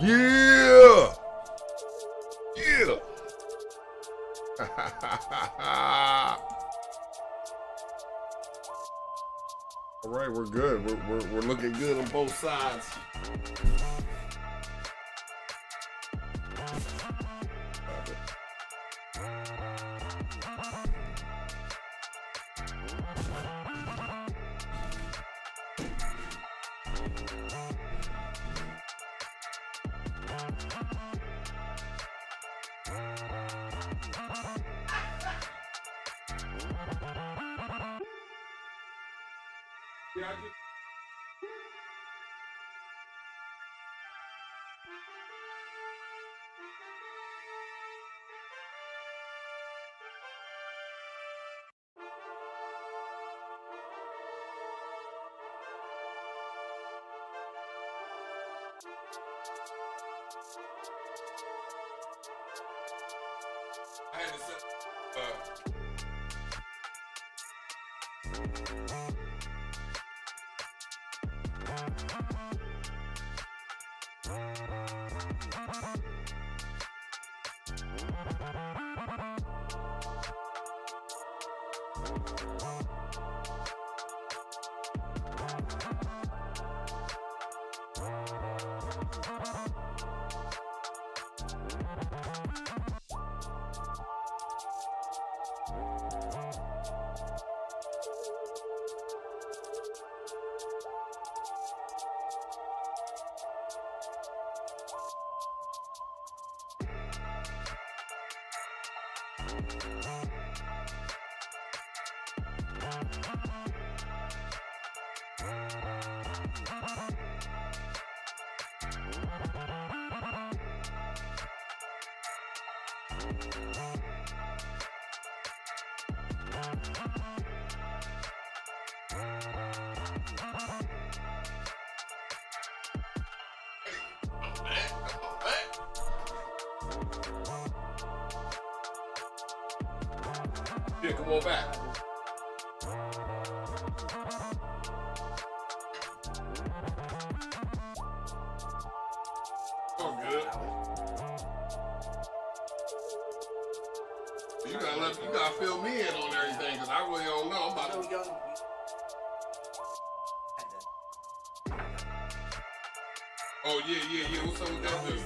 Yeah! Yeah! All right, we're good. We're looking good on both sides. Yeah, I had to say, yeah, come on back. Oh, good. You gotta fill me in on everything, because I really don't know. I'm about to... Oh, yeah. What's up with that dude?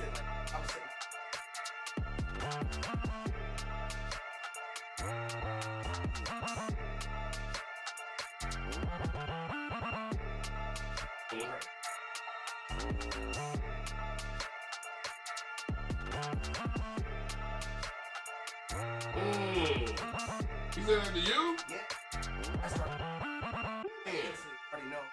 He said that to you? Yeah. That's right. Man. Already know.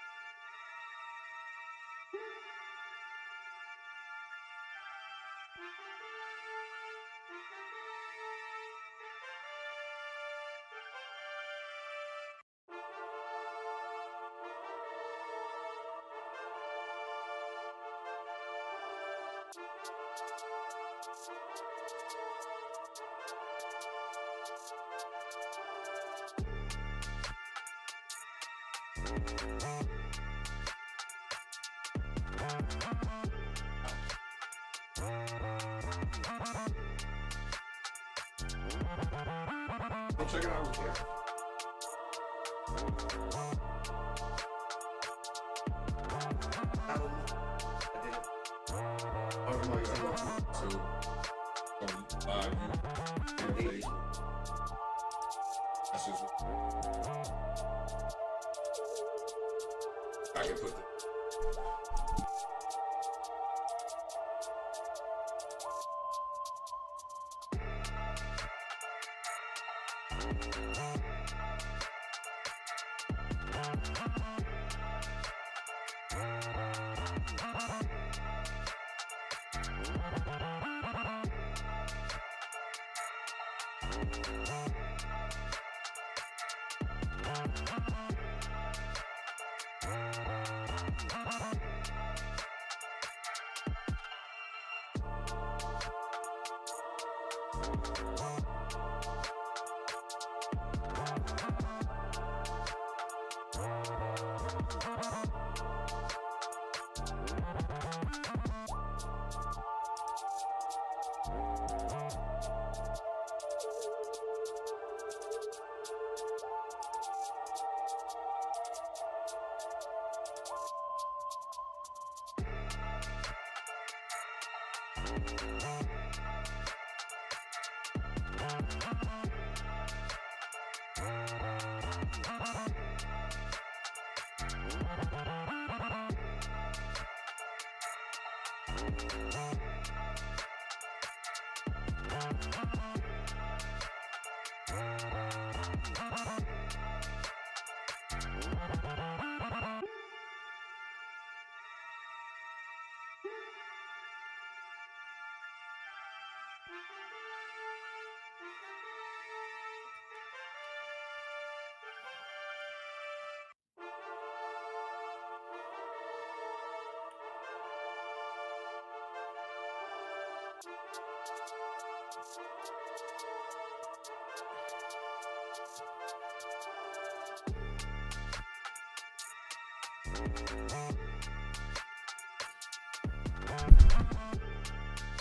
Go check it out with care. Not with me. I did it. Oh, no, you got 2. Live, you. That's just. I can put the.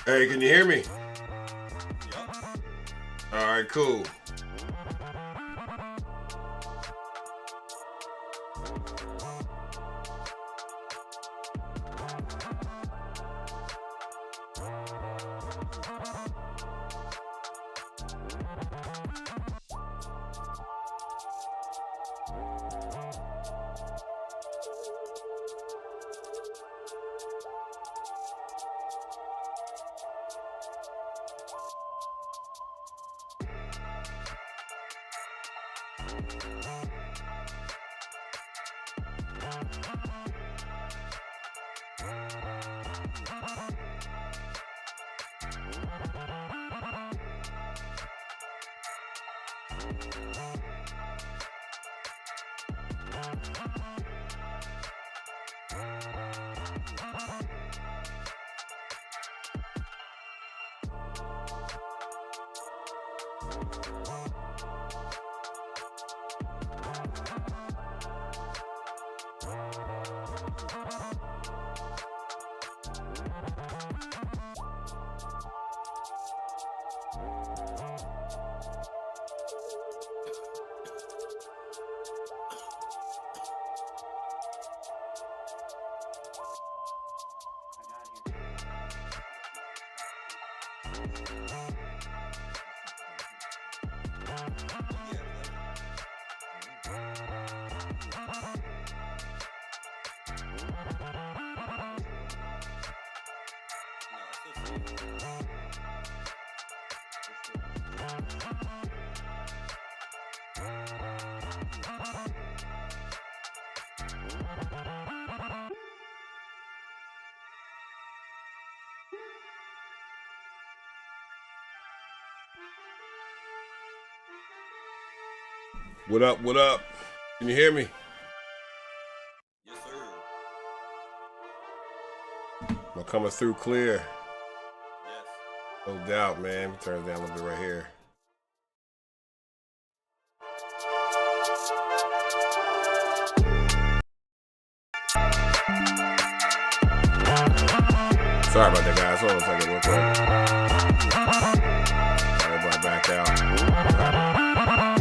Hey, can you hear me? Yep. All right, cool. What up, what up? Can you hear me? Yes, sir. Am I coming through clear? Yes. No doubt, man. Let me turn it down a little bit right here. Sorry about that, guys. Hold on a second real quick. Everybody back out.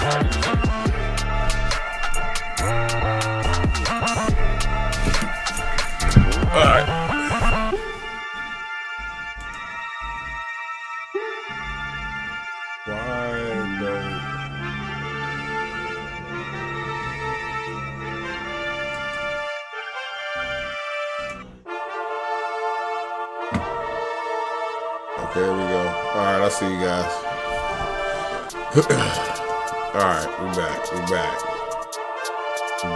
Okay, here we go. All right, I see you guys. All right, we back. We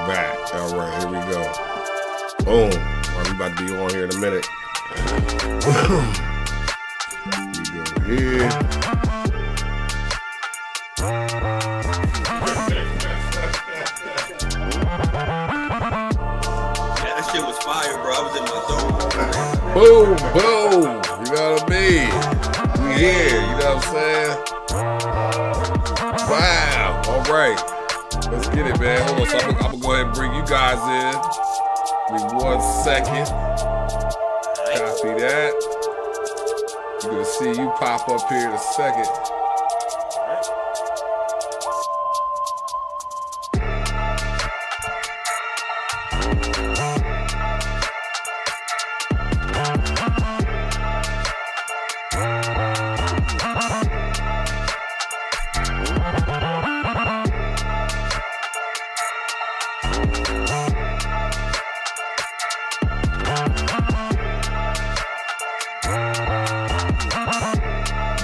back. All right, here we go. Boom. I'm about to be on here in a minute. We go here. That shit was fire, bro. I was in my zone. Boom, boom. You know what I mean? We here, you know what I'm saying? Wow. All right. Let's get it, man. Hold on. So I'm gonna go ahead and bring you guys in. Give me 1 second. Copy that. You're gonna see you pop up here in a second.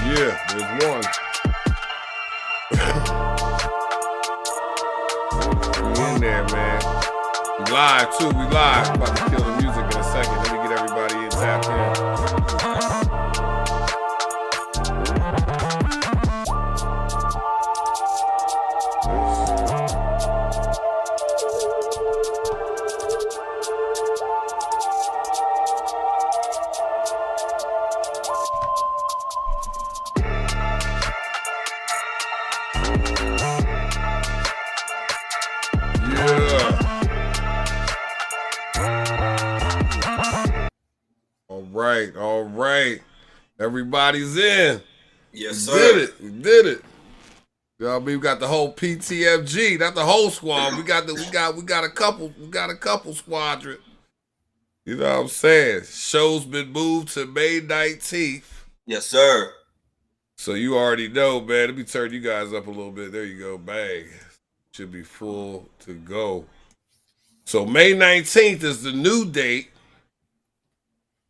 Yeah, there's one. We in there, man. We live too. We live. I'm about to kill the music in a second. Let me get everybody in tapped in. All right. Everybody's in. Yes, We sir. did it. You know what I mean? We got the whole PTFG, not the whole squad. We got a couple squadron. You know what I'm saying? Show's been moved to May 19th. Yes, sir. So you already know, man. Let me turn you guys up a little bit. There you go. Bang. Should be full to go. So May 19th is the new date.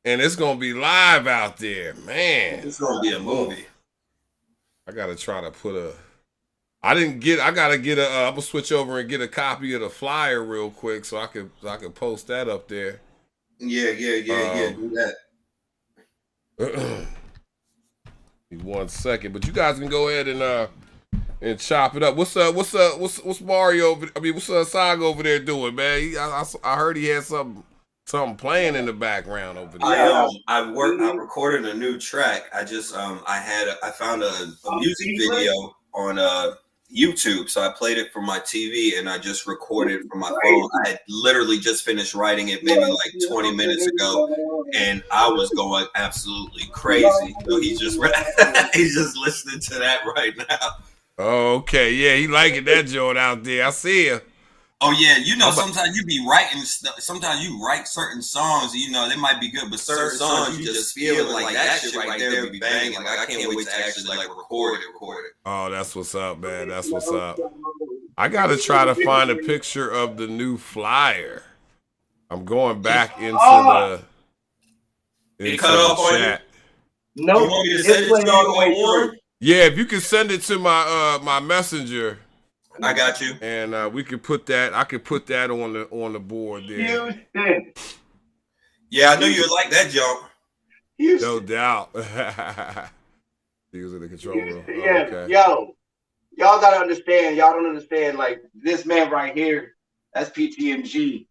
And it's gonna be live out there, man. It's gonna be a movie. I gotta try to put a. I'm gonna switch over and get a copy of the flyer real quick so I can post that up there. Yeah. Do that. 1 second, but you guys can go ahead and chop it up. What's Mario? What's Saga over there doing, man? I heard he had something playing in the background over there. I recorded a new track. I just I found a music video on YouTube, so I played it from my TV and I just recorded from my phone. I had literally just finished writing it maybe like 20 minutes ago, and I was going absolutely crazy. So he's just listening to that right now. Oh, okay, yeah, he liking that joint out there. I see him. Oh yeah, sometimes you be writing stuff. Sometimes you write certain songs, they might be good, but certain songs you just feel like that shit right there be banging. Like I can't wait to actually record it. Oh, that's what's up, man. That's what's up. I gotta try to find a picture of the new flyer. I'm going back into the chat. No, you want me to send it to you on? Yeah, if you can send it to my messenger. I got you. And we could put that. I could put that on the board there. Houston. Yeah, I knew you would like that jump. Houston. No doubt. He was in the control room. Oh, yeah, okay. Yo, y'all gotta understand. Y'all don't understand. Like this man right here, that's PTMG.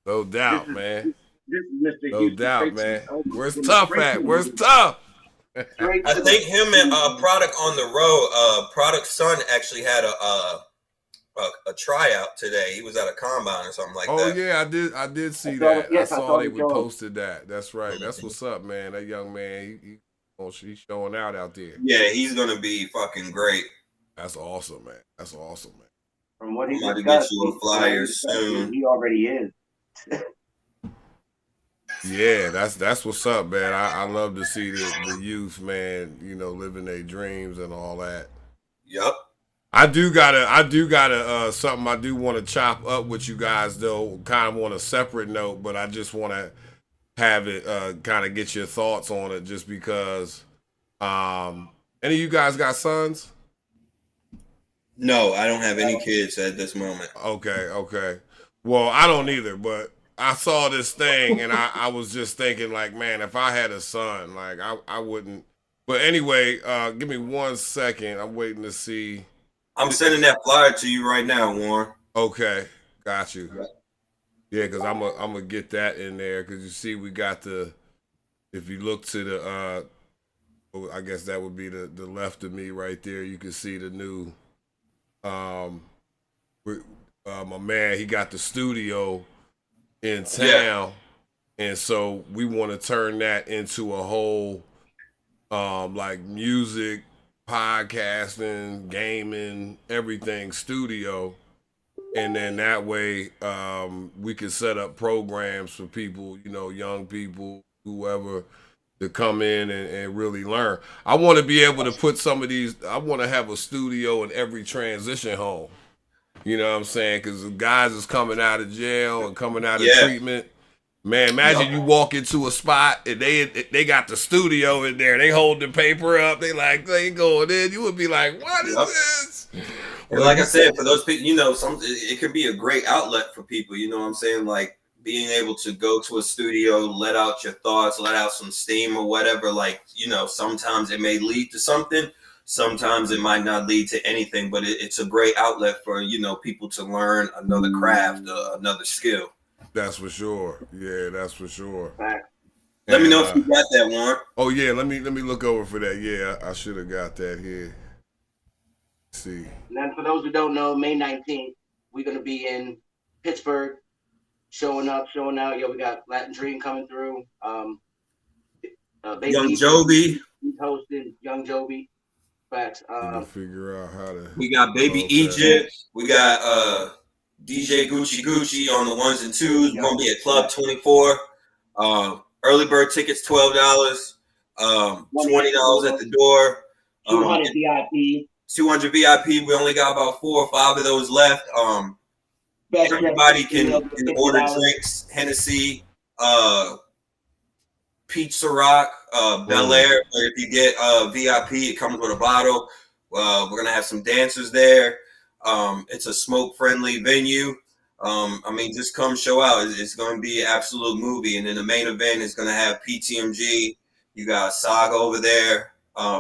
No doubt, man. This is Mr. No Houston. doubt, man. Where's Tough at? Where's Tough? I think him and Product on the road. Product's son actually had a tryout today. He was at a combine or something like that. Oh yeah, I did see that. I saw they would posted that. That's right. That's what's up, man. That young man, he's showing out there. Yeah, he's gonna be fucking great. That's awesome, man. That's awesome, man. From what he I'm about to get discussed, you a flyer soon. he already is. Yeah, that's what's up, man. I love to see the youth, man, you know, living their dreams and all that. Yep. I do gotta something I do want to chop up with you guys though, kind of on a separate note, but I just want to have it kind of get your thoughts on it just because any of you guys got sons? No, I don't have any kids at this moment. Okay. Well, I don't either, but I saw this thing and I was just thinking like, man, if I had a son, like I wouldn't. But anyway, give me 1 second. I'm waiting to see. I'm sending that flyer to you right now, Warren. Okay, got you. Yeah, because I'm gonna get that in there because you see we got the. If you look to the, I guess that would be the left of me right there. You can see the new. Um, my man, he got the studio in town, and so we want to turn that into a whole, like music, podcasting, gaming, everything studio. And then that way we can set up programs for people, you know, young people, whoever, to come in and really learn. I want to be able to put some of these, I want to have a studio in every transition home. You know what I'm saying? Because the guys is coming out of jail and coming out of treatment. Man, imagine you walk into a spot and they got the studio in there. They hold the paper up. They going in. You would be like, what is this? And like I said, for those people, you know, it could be a great outlet for people. You know what I'm saying? Like being able to go to a studio, let out your thoughts, let out some steam or whatever. Like, you know, sometimes it may lead to something. Sometimes it might not lead to anything, but it's a great outlet for, you know, people to learn another craft, another skill. That's for sure. Yeah, that's for sure. Let me know if you got that, Warren. Oh yeah, let me look over for that. Yeah, I should have got that here. Let's see. And then for those who don't know, May 19th, we're gonna be in Pittsburgh, showing out. Yo, we got Latin Dream coming through. Young G.O.M.B. He's hosting Young G.O.M.B. Facts. Figure out how to. We got Baby Egypt. We got DJ Gucci on the 1s and 2s. We're gonna be at Club 24. Early bird tickets $12. $20 at the door. 200 VIP. 200 VIP. We only got about 4 or 5 of those left. Everybody can order drinks, Hennessy, Peach Ciroc, Bel Air. If you get VIP, it comes with a bottle. We're gonna have some dancers there. It's a smoke-friendly venue. I mean, just come show out. It's going to be an absolute movie. And then the main event is going to have PTMG. You got Saga over there.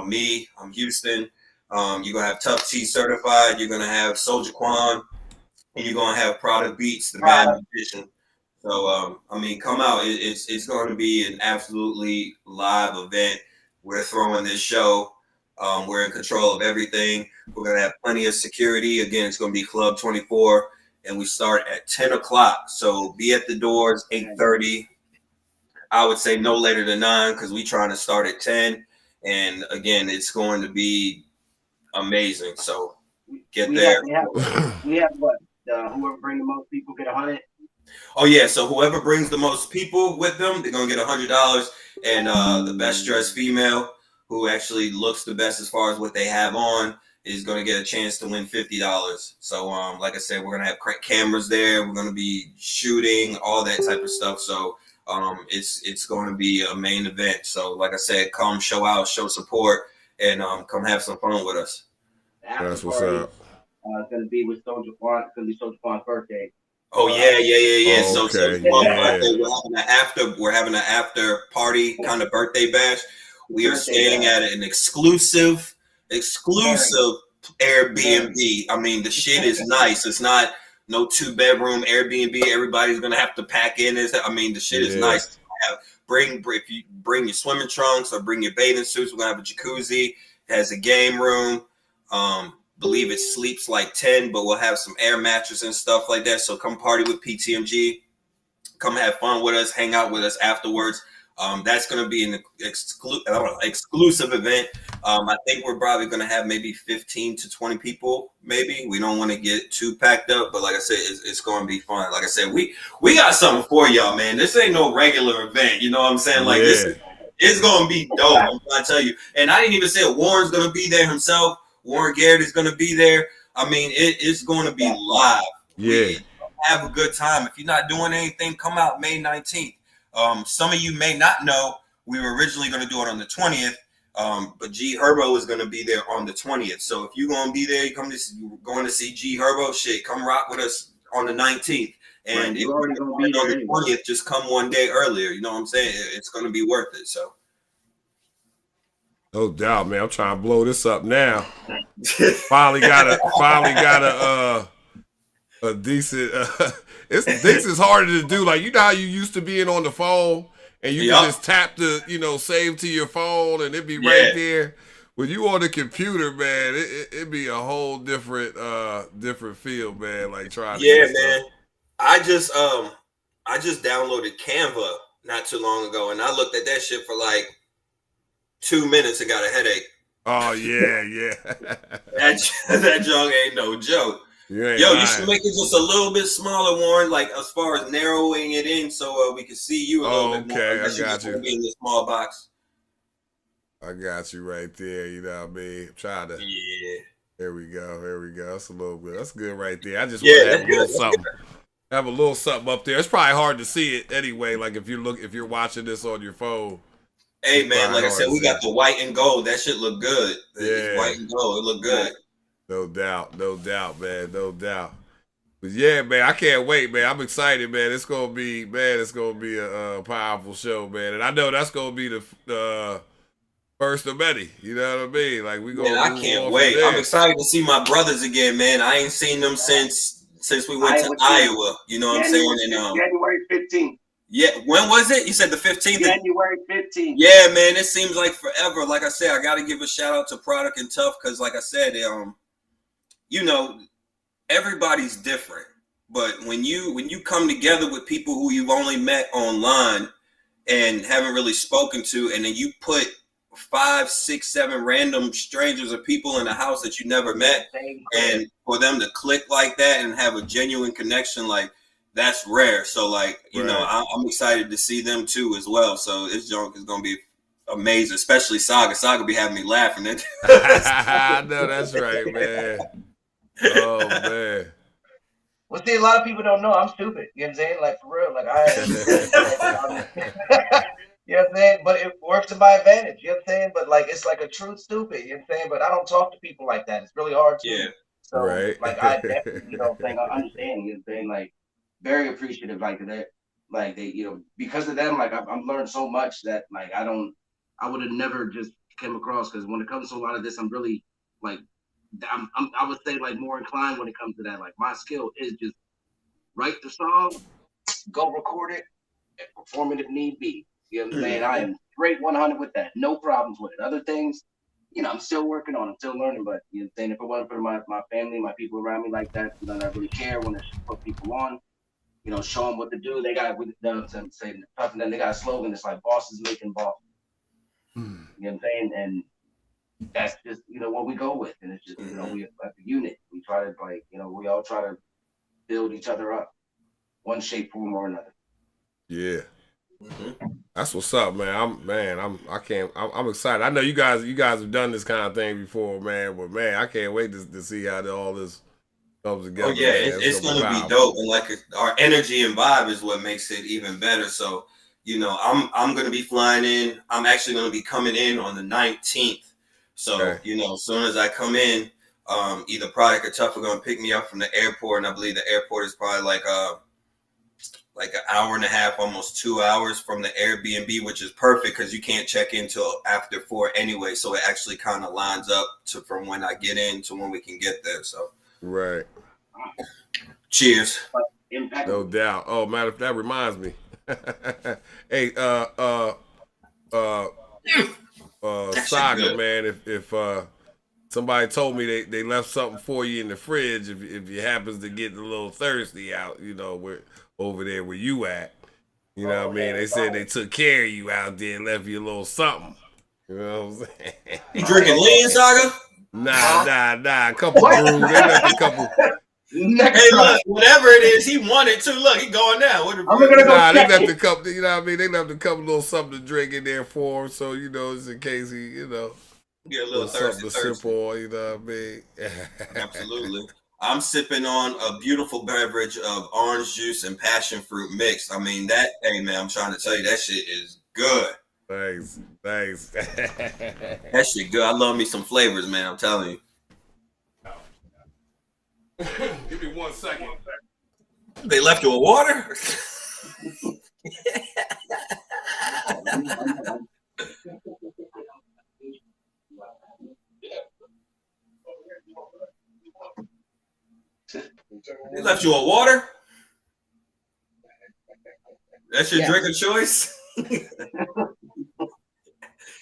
Me, I'm Houston. You're going to have Tough T Certified. You're going to have Soldier Quan. And you're going to have Product Beats, the Mad Magician. So, I mean, come out. It's going to be an absolutely live event. We're throwing this show. We're in control of everything. We're going to have plenty of security. Again, it's going to be Club 24, and we start at 10 o'clock. So be at the doors, 8:30. I would say no later than 9 because we're trying to start at 10. And, again, it's going to be amazing. So get there. We have what? Whoever bring the most people get 100. Oh, yeah. So whoever brings the most people with them, they're going to get $100. And the best dressed female who actually looks the best as far as what they have on is going to get a chance to win $50. So, like I said, we're going to have cameras there. We're going to be shooting, all that type of stuff. So, it's going to be a main event. So, like I said, come show out, show support, and come have some fun with us. That's what's up. It's going to be with Soldier Quan. It's going to be Soldier Quan's birthday. Oh yeah. Oh, So we're having an after party kind of birthday bash. We are staying at an exclusive Airbnb. I mean, the shit is nice. It's not no 2-bedroom Airbnb. Everybody's gonna have to pack in. I mean, the shit is nice. If you bring your swimming trunks or bring your bathing suits, we're gonna have a jacuzzi. It has a game room. Believe it sleeps like 10, but we'll have some air mattress and stuff like that. So come party with PTMG. Come have fun with us. Hang out with us afterwards. That's going to be an exclusive event. I think we're probably going to have maybe 15 to 20 people. Maybe we don't want to get too packed up, but like I said, it's going to be fun. Like I said, we got something for y'all, man. This ain't no regular event. You know what I'm saying? Like this is going to be dope. I'm going to tell you. And I didn't even say it. Warren's going to be there himself. Warren Garrett is going to be there. I mean, it's going to be live. Yeah. Have a good time. If you're not doing anything, come out May 19th. Some of you may not know we were originally going to do it on the 20th, but G Herbo is going to be there on the 20th. So if you're going to be there, you're going to see G Herbo, shit, come rock with us on the 19th. And if you're already going to be there on the 20th, just come one day earlier. You know what I'm saying? It's going to be worth it. So. No doubt, man. I'm trying to blow this up now. finally got a decent. This is harder to do. Like, you know how you used to being on the phone and you can just tap the, save to your phone and it'd be right there. When you on the computer, man, it'd be a whole different feel, man. Like trying to man. Stuff. I just downloaded Canva not too long ago and I looked at that shit for like 2 minutes and got a headache. Oh yeah. that junk ain't no joke. You should make it just a little bit smaller, Warren, like as far as narrowing it in so we can see you a little bit more. Okay, I got you. Be in this small box. I got you right there, you know what I mean? Try to. Yeah. There we go. That's a little bit. That's good right there. I just want to have a little something. Have a little something up there. It's probably hard to see it anyway, like if you're watching this on your phone. Hey man, like I said, we got the white and gold. That shit look good. Yeah. White and gold. It look good. No doubt, man, no doubt. But yeah, man, I can't wait, man. I'm excited, man. It's gonna be a powerful show, man. And I know that's gonna be the first of many. You know what I mean? Like we gonna. Man, I can't wait. I'm excited to see my brothers again, man. I ain't seen them since we went to Iowa. You know what I'm saying? And January 15th. Yeah, when was it? You said the 15th? January 15th. Yeah, man, it seems like forever. Like I said, I got to give a shout out to Product and Tough because, like I said, everybody's different. But when you come together with people who you've only met online and haven't really spoken to, and then you put 5, 6, 7 random strangers or people in a house that you never met, and for them to click like that and have a genuine connection, like, that's rare. So like, I'm excited to see them too as well. So this junk is gonna be amazing, especially Saga. Saga be having me laughing. I know that's right, man. Oh man. Well, see, a lot of people don't know I'm stupid. You know what I'm saying? Like for real. Like you know what I'm saying? But it works to my advantage. You know what I'm saying? But like it's like a true stupid. You know what I'm saying? But I don't talk to people like that. It's really hard to. Yeah. So like I definitely, I understand. You know what I'm saying? Like very appreciative, like that, like they, because of them, like I've learned so much that like I would have never just came across, because when it comes to a lot of this, I'm really like, I would say like more inclined when it comes to that. Like my skill is just write the song, go record it, and perform it if need be. You know what I'm saying? I am straight 100 with that, no problems with it. Other things, I'm still working on, I'm still learning, but you know what I'm saying? If it wasn't for my family, my people around me like that, that really care when I put people on. Show them what to do. They got they got a slogan. It's like bosses making boss. You know what I'm saying? And that's just what we go with. And it's just we like a unit. We try to we all try to build each other up, one shape, form, or another. Yeah, that's what's up, man. I'm excited. I know you guys have done this kind of thing before, man. But man, I can't wait to see how all this comes together. Oh yeah, it's gonna be dope, and like our energy and vibe is what makes it even better. So I'm gonna be flying in. I'm actually gonna be coming in on the 19th. So as soon as I come in, either Product or Tough are gonna pick me up from the airport, and I believe the airport is probably like an hour and a half, almost 2 hours from the Airbnb, which is perfect because you can't check in till after 4 anyway. So it actually kind of lines up from when I get in to when we can get there. So. Right. Cheers. No doubt. Oh, matter of that reminds me. Hey, Saga, man, if somebody told me they left something for you in the fridge, if you happens to get a little thirsty out, where over there where you at, You know what I mean? They said they took care of you out there and left you a little something. You know what I'm saying? You drinking lean, Saga? Nah. A couple brews. They left a couple. Hey, look, whatever it is, he wanted to. Look, he going now. I'm gonna go they check left it. a couple. You know what I mean? They left a couple little something to drink in there for him, so you know, just in case he, you know, get a little something thirsty. to sip on. You know what I mean? Absolutely. I'm sipping on a beautiful beverage of orange juice and passion fruit mix. I mean, that, hey, man, I'm trying to tell you, that shit is good. Thanks. That shit good. I love me some flavors, man. I'm telling you. Give me 1 second. They left you with water? They left you with water? That's your drink of choice?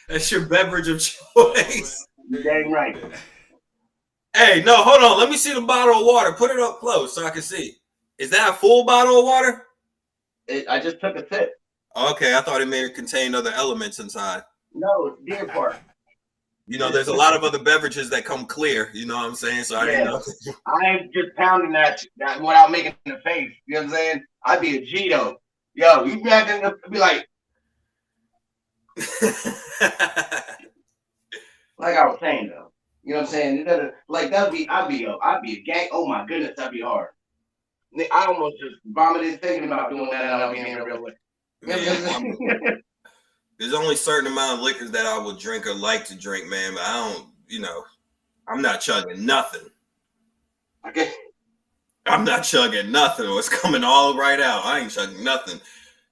That's your beverage of choice? You're dang right. Hey, no, hold on. Let me see the bottle of water. Put it up close so I can see. Is that a full bottle of water? I just took a sip. Okay, I thought it may have contained other elements inside. No, it's Deer Park. You know, there's a lot of other beverages that come clear. You know what I'm saying? So I didn't know. I ain't just pounding that without making the face. You know what I'm saying? I'd be a G.O.M.B. Yo, you be like I was saying though. You know what I'm saying? I'd be a gang. Oh my goodness, that'd be hard. I almost just vomited thinking about doing that, and I'll be in real quick. There's only a certain amount of liquors that I would drink or like to drink, man. But I don't, you know, I'm not chugging nothing. Okay. I'm not chugging nothing, or it's coming all right out. I ain't chugging nothing.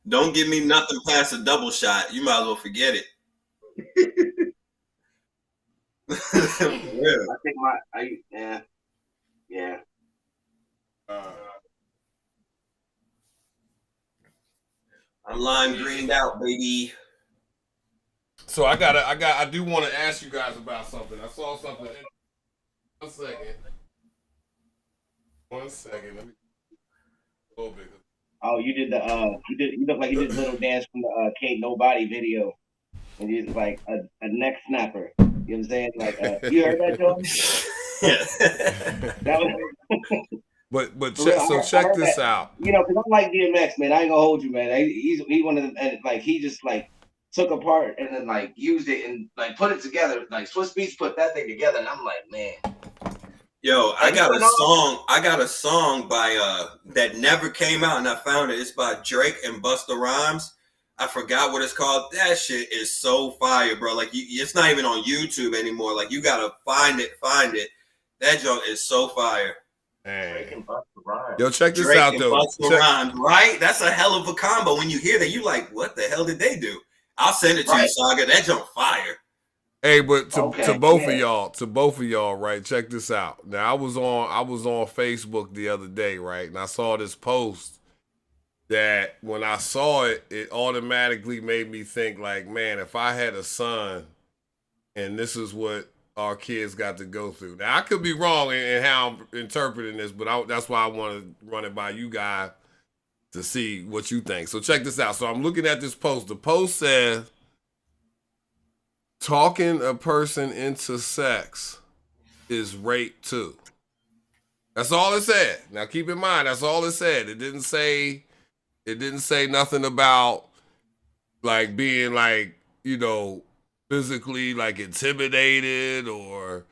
Don't give me nothing past a double shot. You might as well forget it. I think yeah. I'm lime greened out, baby. So I do want to ask you guys about something. I saw something. 1 second. 1 second. Let me a little bit. Oh, you did you look like you did the little dance from the Kate Nobody video. And you was like a neck snapper. You know what I'm saying? Like you heard that, Joe? That was But check this out. You know, because I'm like DMX, man. I ain't gonna hold you, man. He one of them, and like he just like took apart and then like used it and like put it together. Like Swiss Beats put that thing together, and I'm like, man. Yo, I got a song by that never came out, and I found it. It's by Drake and Busta Rhymes. I forgot what it's called. That shit is so fire, bro. Like it's not even on YouTube anymore. Like you gotta find it. That joint is so fire. Hey. Drake and Busta Rhymes. Yo, check this Drake out and though. Busta Rhymes, right? That's a hell of a combo. When you hear that, you like, what the hell did they do? I'll send it to you, Saga. That joint fire. Hey, but to both of y'all, right? Check this out. Now I was on Facebook the other day, right? And I saw this post that when I saw it, it automatically made me think like, man, if I had a son and this is what our kids got to go through. Now I could be wrong in how I'm interpreting this, but that's why I want to run it by you guys to see what you think. So check this out. So I'm looking at this post. The post says, talking a person into sex is rape too. That's all it said. Now keep in mind, that's all it said. It didn't say nothing about like being like, you know, physically like intimidated or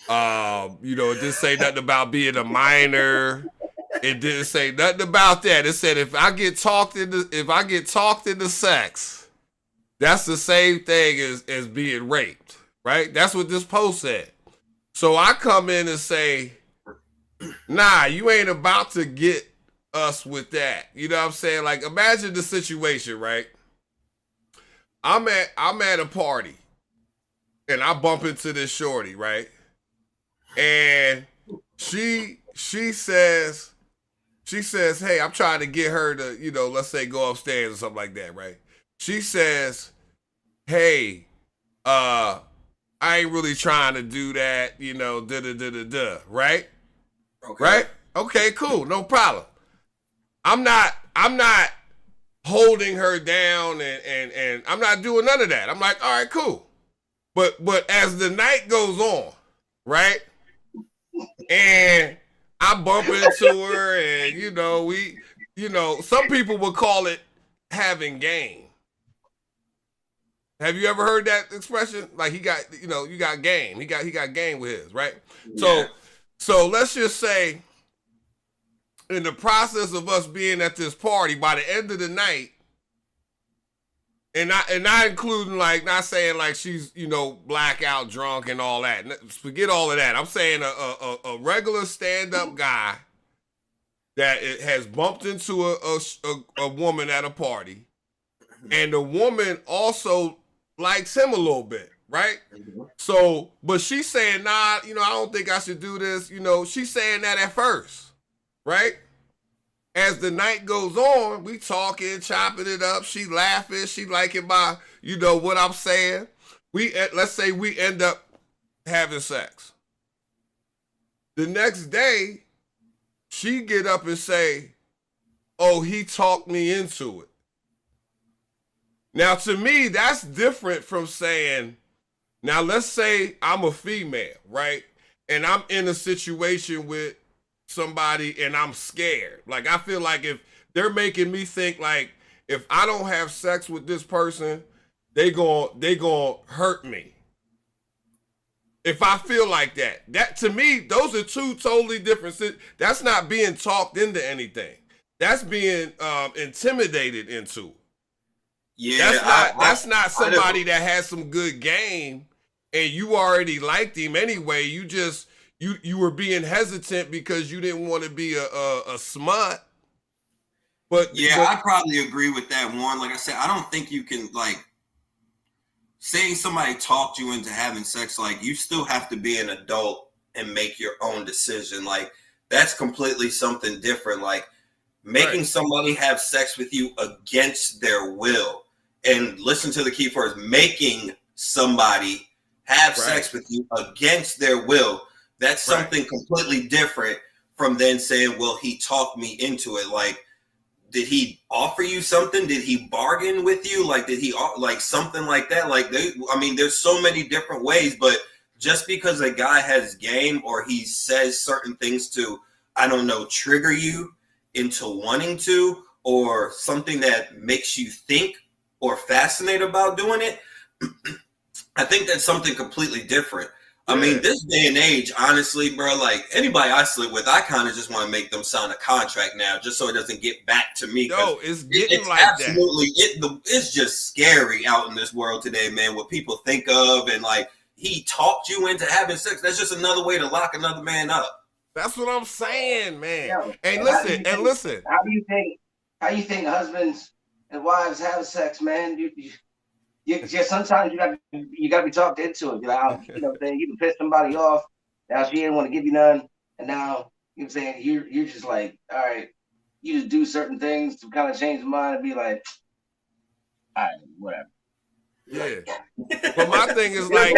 it didn't say nothing about being a minor. It didn't say nothing about that. It said if I get talked into sex, that's the same thing as being raped, right? That's what this post said. So I come in and say, nah, you ain't about to get us with that. You know what I'm saying? Like imagine the situation, right? I'm at a party and I bump into this shorty, right? And she says, hey, I'm trying to get her to, let's say go upstairs or something like that, right? She says, hey, I ain't really trying to do that, right? Okay. Right? Okay, cool, no problem. I'm not holding her down and I'm not doing none of that. I'm like, all right, cool. But as the night goes on, right? And I bump into her and some people would call it having game. Have you ever heard that expression? Like he got, you got game. He got game with his, right? Yeah. So let's just say in the process of us being at this party, by the end of the night, and not including like not saying like she's blackout drunk and all that. Forget all of that. I'm saying a regular stand up guy that has bumped into a woman at a party, and the woman also likes him a little bit, right? Mm-hmm. So, but she's saying, nah, I don't think I should do this. She's saying that at first, right? As the night goes on, we talking, chopping it up. She laughing. She liking my, what I'm saying. Let's say we end up having sex. The next day, she get up and say, oh, he talked me into it. Now, to me, that's different from saying, now let's say I'm a female, right? And I'm in a situation with somebody and I'm scared. Like, I feel like if they're making me think like, if I don't have sex with this person, they gon' hurt me. If I feel like that to me, those are two totally different. That's not being talked into anything. That's being intimidated into. Yeah, that's not somebody that has some good game, and you already liked him anyway. You just you were being hesitant because you didn't want to be a smut. But I probably agree with that one. Like I said, I don't think you can like saying somebody talked you into having sex. Like you still have to be an adult and make your own decision. Like that's completely something different. Like making somebody have sex with you against their will. And listen to the key phrase, making somebody have sex with you against their will. That's something completely different from then saying, well, he talked me into it. Like, did he offer you something? Did he bargain with you? Like, did he like something like that? Like, there's so many different ways, but just because a guy has game or he says certain things to, I don't know, trigger you into wanting to, or something that makes you think or fascinated about doing it, I think that's something completely different. I mean, this day and age, honestly, bro, like anybody I sleep with, I kind of just want to make them sign a contract now, just so it doesn't get back to me. Yo, it's getting like absolutely, that. It's just scary out in this world today, man. What people think of, and like he talked you into having sex. That's just another way to lock another man up. That's what I'm saying, man. Yo, and listen. How do you think husbands and wives have sex, man? You just sometimes you got to be talked into it. You're like, you can piss somebody off. Now she didn't want to give you none, and now you're just like, all right, you just do certain things to kind of change the mind and be like, all right, whatever. Yeah, but my thing is like,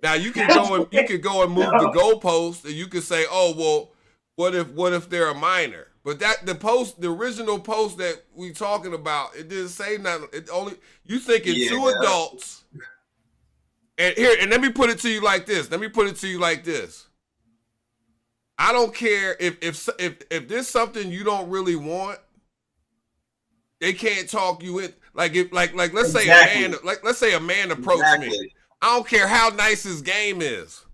now you can go and move the goalpost, and you can say, oh well, what if they're a minor? But the original post that we talking about, it didn't say nothing. It only you thinking two adults. And let me put it to you like this. I don't care if there's something you don't really want, they can't talk you in. Like let's say a man approached me. I don't care how nice his game is.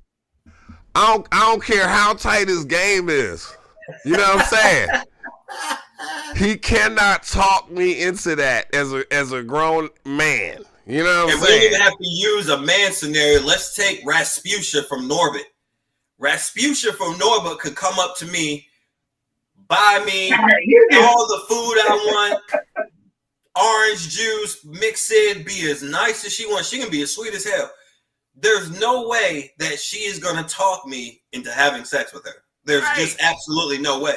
I don't care how tight his game is. You know what I'm saying? He cannot talk me into that as a grown man. You know what I'm saying? We don't even have to use a man scenario. Let's take Rasputia from Norbit. Rasputia from Norbit could come up to me, buy me all the food I want, orange juice, mix it, be as nice as she wants. She can be as sweet as hell. There's no way that she is going to talk me into having sex with her. There's just absolutely no way.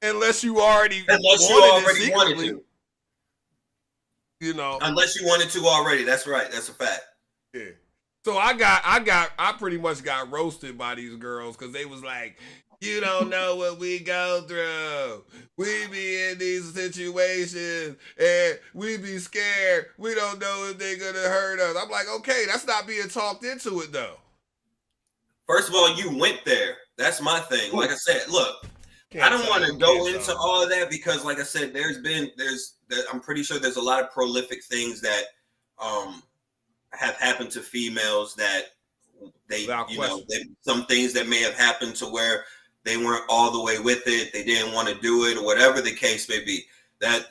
Unless you already wanted to. Unless you wanted to already. That's right. That's a fact. Yeah. So I pretty much got roasted by these girls because they was like, you don't know what we go through. We be in these situations and we be scared. We don't know if they're gonna hurt us. I'm like, okay, that's not being talked into it though. First of all, you went there. That's my thing. Like I said, look, I don't want to go into all of that because, like I said, I'm pretty sure there's a lot of prolific things that have happened to females that some things that may have happened to where they weren't all the way with it. They didn't want to do it or whatever the case may be. That,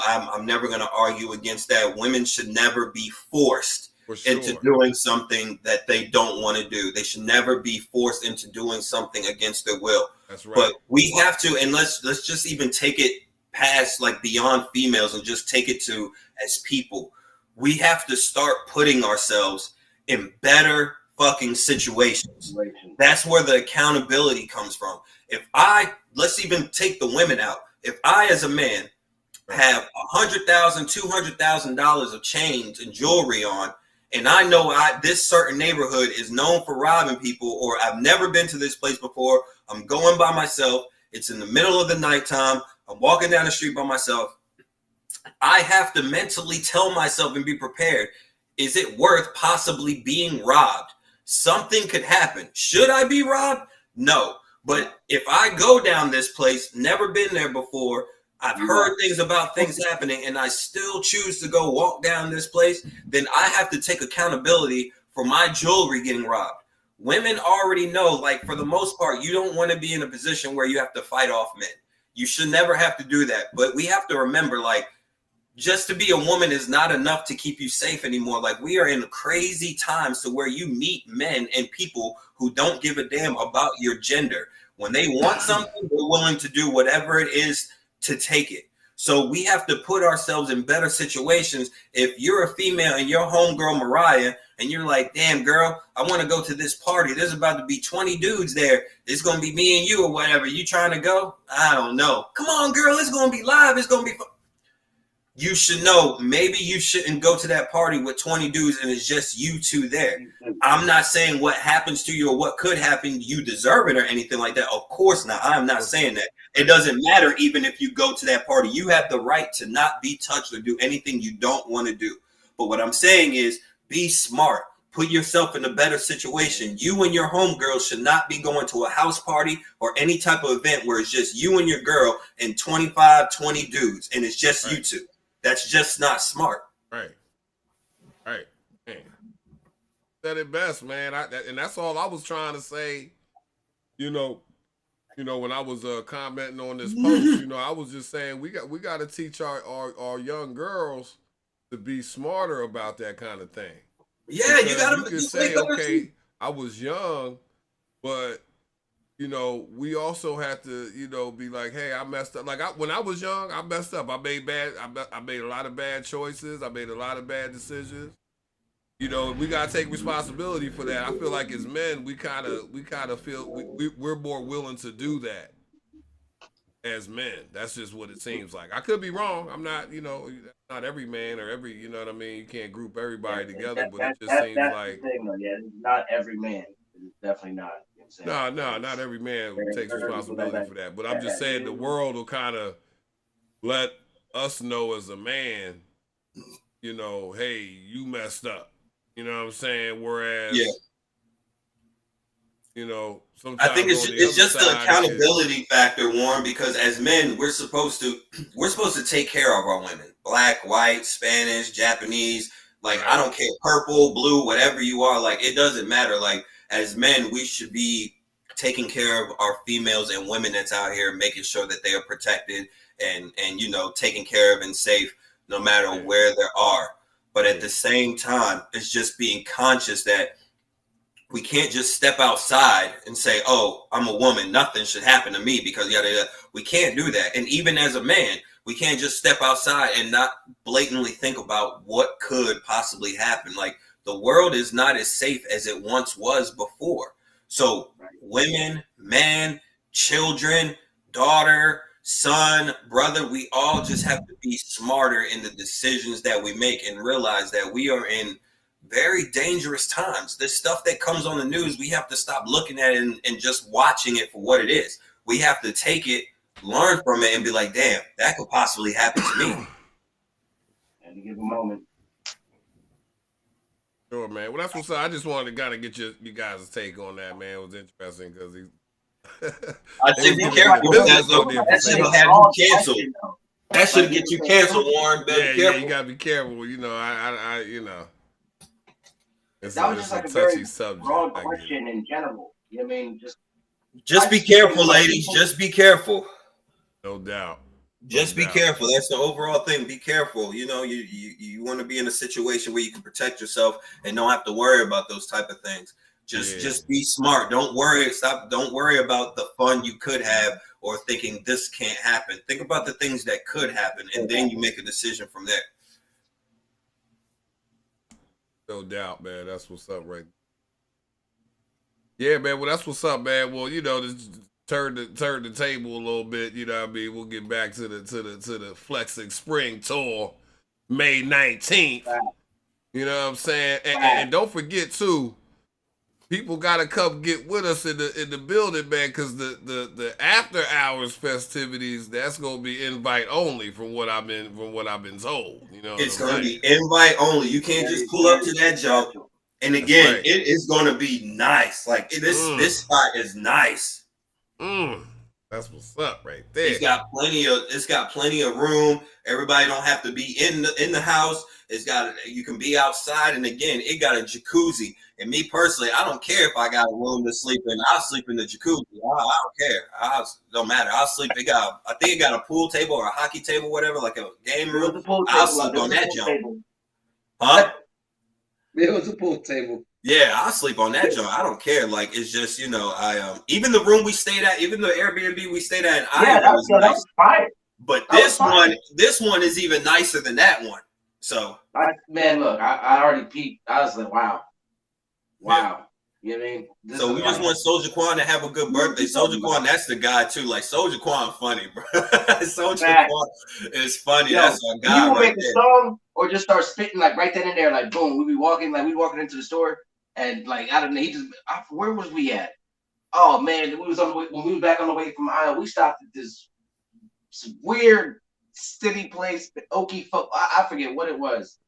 I'm never going to argue against that. Women should never be forced into doing something that they don't want to do. They should never be forced into doing something against their will. That's right. But we have to, and let's just even take it past like beyond females and just take it to as people. We have to start putting ourselves in better fucking situations. That's where the accountability comes from. Let's even take the women out. If I, as a man, have $100,000, $200,000 of chains and jewelry on, and I know this certain neighborhood is known for robbing people, or I've never been to this place before, I'm going by myself, it's in the middle of the nighttime, I'm walking down the street by myself, I have to mentally tell myself and be prepared, is it worth possibly being robbed? Something could happen. Should I be robbed? No. But if I go down this place, never been there before, I've heard things about things happening, and I still choose to go walk down this place, then I have to take accountability for my jewelry getting robbed. Women already know, like, for the most part, you don't want to be in a position where you have to fight off men. You should never have to do that. But we have to remember, like, just to be a woman is not enough to keep you safe anymore. Like, we are in crazy times to where you meet men and people who don't give a damn about your gender. When they want something, they're willing to do whatever it is to take it. So we have to put ourselves in better situations. If you're a female and you're homegirl Mariah, and you're like, damn, girl, I want to go to this party. There's about to be 20 dudes there. It's going to be me and you or whatever. You trying to go? I don't know. Come on, girl. It's going to be live. It's going to be fun. You should know, maybe you shouldn't go to that party with 20 dudes and it's just you two there. I'm not saying what happens to you or what could happen, you deserve it or anything like that. Of course not. I'm not saying that. It doesn't matter even if you go to that party. You have the right to not be touched or do anything you don't want to do. But what I'm saying is be smart. Put yourself in a better situation. You and your homegirl should not be going to a house party or any type of event where it's just you and your girl and 25, 20 dudes and it's just you two. That's just not smart. Right. Man. Said it best, man. And that's all I was trying to say. When I was commenting on this post, I was just saying we got to teach our young girls to be smarter about that kind of thing. Yeah, because you could say, okay, I was young, but we also have to, be like, hey, I messed up. Like when I was young, I messed up. I made a lot of bad choices. I made a lot of bad decisions. We gotta take responsibility for that. I feel like as men, we kind of feel we're more willing to do that as men. That's just what it seems like. I could be wrong. I'm not, not every man or every, you know what I mean. You can't group everybody together, but it just seems like not every man. It's definitely not. No, not every man takes responsibility for that. But I'm just saying the world will kind of let us know as a man, hey, you messed up. You know what I'm saying? Whereas, sometimes I think it's just the accountability factor, Warren, because as men, we're supposed to take care of our women. Black, white, Spanish, Japanese, like I don't care, purple, blue, whatever you are, like it doesn't matter. Like as men, we should be taking care of our females and women that's out here, making sure that they are protected and taken care of and safe no matter where they are. But at the same time, it's just being conscious that we can't just step outside and say, oh, I'm a woman, nothing should happen to me because yada yada. We can't do that. And even as a man, we can't just step outside and not blatantly think about what could possibly happen. Like the world is not as safe as it once was before. So women, men, children, daughter, son, brother, we all just have to be smarter in the decisions that we make and realize that we are in very dangerous times. This stuff that comes on the news, we have to stop looking at it and just watching it for what it is. We have to take it, learn from it, and be like, damn, that could possibly happen to me. And to give a moment. Sure, man. Well, that's what's up. I just wanted to kind of get you guys' take on that, man. It was interesting because he. I think be careful with that, though. That should have you canceled. That should get you canceled, Warren. Yeah, you gotta be careful. You know, I you know. That was just like a very broad question in general. You know what I mean? Just be careful, ladies. Just be careful. No doubt. Just be careful. That's the overall thing. Be careful. You know, you want to be in a situation where you can protect yourself and don't have to worry about those type of things. Just be smart. Don't worry. Don't worry about the fun you could have or thinking this can't happen. Think about the things that could happen, and then you make a decision from there. No doubt, man. That's what's up, right? Yeah, man. Well, that's what's up, man. Well, you know, just turn the table a little bit. You know what I mean? We'll get back to the Flexing Spring Tour, May 19th. You know what I'm saying? And don't forget too, people gotta come get with us in the building, man, because the after hours festivities, that's gonna be invite only from what I've been told. You know, it's gonna be invite only. You can't just pull up to that jump. And again, it is gonna be nice. Like this spot is nice. That's what's up right there. It's got plenty of room. Everybody don't have to be in the house. You can be outside, and again, it got a jacuzzi. And me personally, I don't care if I got a room to sleep in. I'll sleep in the jacuzzi. I don't care. Don't matter. I'll sleep. I think it got a pool table or a hockey table, whatever, like a game room. I'll sleep on that jump. Huh? It was a pool table. Yeah, I'll sleep on that joint. I don't care. Like, it's just, you know, even the room we stayed at, even the Airbnb we stayed at in Iowa was nice. That was fine. But this one is even nicer than that one. So, man, look, I already peeped. I was like, wow. Yeah. You know what I mean? So we just want Soulja Quan to have a good birthday. Soulja Quan, that's the guy too. Like Soulja Quan, funny, bro. Soulja Quan is funny. Yo, that's our guy. You will make a song or just start spitting like right then and there, like boom. We walking into the store and like I don't know. Where was we at? Oh man, we was on the way when we was back on the way from Iowa. We stopped at this weird city place, Okie. I forget what it was.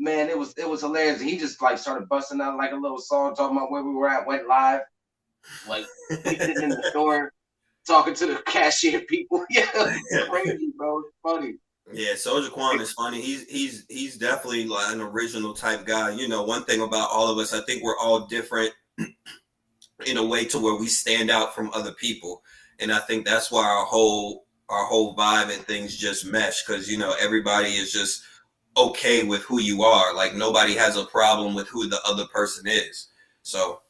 Man, it was hilarious. He just like started busting out like a little song talking about where we were at, went live. Like we sitting in the store talking to the cashier people. Yeah, it's crazy, bro. It's funny. Yeah, Soulja Quan is funny. He's definitely like an original type guy. You know, one thing about all of us, I think we're all different in a way to where we stand out from other people. And I think that's why our whole vibe and things just mesh, because you know, everybody is just okay with who you are. Like nobody has a problem with who the other person is. So